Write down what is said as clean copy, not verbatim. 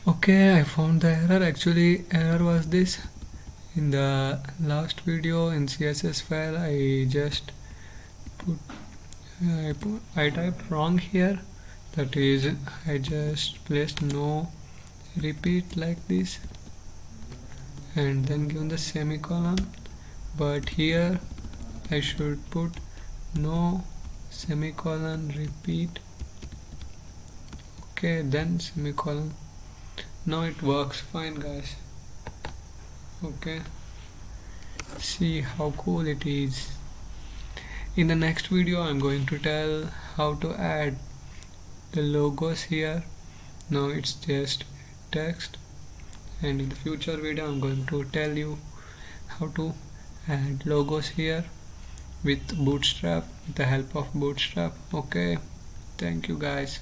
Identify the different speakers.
Speaker 1: Okay, I found the error. Actually, error was this. In the last video in CSS file, I just put I typed wrong here. That is, I just placed no repeat like this and then given the semicolon, but here I should put no semicolon repeat. Okay, then semicolon. Now it works fine, guys. Okay, see how cool it is. In the next video I'm going to tell how to add the logos here. Now it's just text, and in the future video I'm going to tell you how to add logos here with Bootstrap, with the help of Bootstrap. Okay, thank you guys.